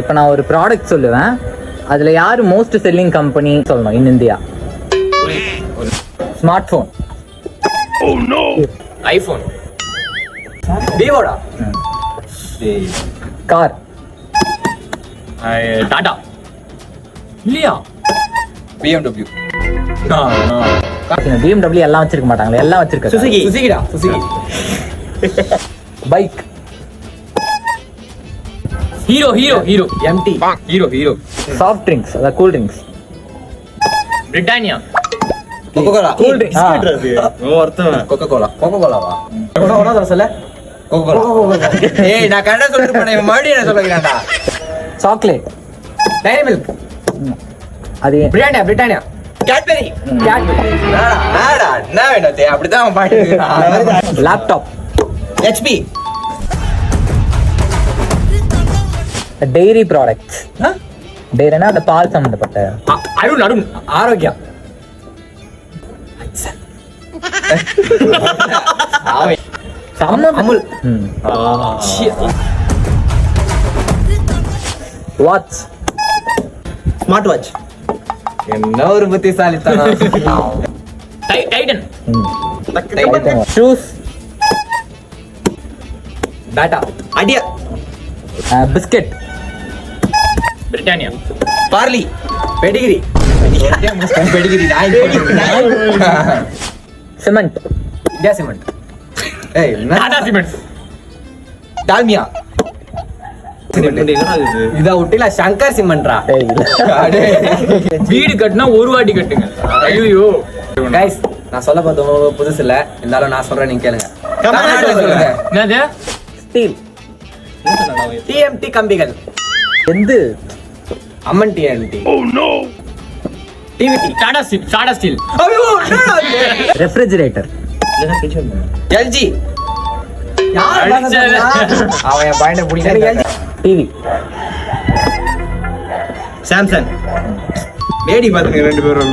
இப்போ நான் ஒரு ப்ராடக்ட் சொல்லுவேன், அதுல யாரு மோஸ்ட் செல்லிங் கம்பெனி சொல்லணும் in India. Smart phone. IPhone. விவோடா. கார். டாடா. இல்லையா? BMW. BMW எல்லாம் வச்சிருக்க மாட்டாங்களே, எல்லாம் வச்சிருக்காங்க. சுசுகி. சுசுகிடா. Suzuki. Bike. Hero. Hero. Hero. MT. Hero. Hero. Soft drinks, அதாவது cool drinks. Britannia. Coca-Cola. Cool drinks. Coca-Cola. கோகோகோலாவா? Coca-Cola சொல்ல. Coca-Cola. ஏய் நான் கரெக்டா சொல்லிட்டு போனேன், மறுபடியும் என்ன சொல்லுகிறான்டா. சாக்லேட். Dairy Milk. அது பிரிட்டானியா. பிரிட்டானியா. Cadbury. கேட்பரி. நாடா என்ன வேணும் தே, அப்படிதான் அவன் பாட்டு. லேப்டாப். HP. Dairy products. டெய்ரினா அந்த பால் சம்பந்தப்பட்ட. Arun. Arun. Arokya. Amul. Watch. Smart watch. என்ன ஒரு புத்திசாலித்தனம். டைட்டன். ஷூஸ். பேட்டா. அடியா. Biscuit. Britannia. Parle. Pedigree. Pedigree. Cement. India cement. ஏய் டாடா சிமெண்ட். டால்மியா. இத விட்டுல சங்கர் சிமெண்ட்ரா. வீடு கட்டினா ஒரு வாட்டி கட்டுங்க. ஐயோ. கைஸ் நான் சொல்ல பார்த்தோம் புதுசு இல்ல, இருந்தாலும் நான் சொல்றேன், நீங்க கேளுங்க. தமிழ்நாட்டுல சொல்லுங்க. என்னது? ஸ்டீல். TMT கம்பிகள். எந்த அம்மன் TNT. TVT. Tata steel. Tata steel. Refrigerator. LG. அவன் என் பாயிண்ட புடிக்கல. டிவி. சாம்சங். லேடி பாத்துங்க ரெண்டு பேரும்.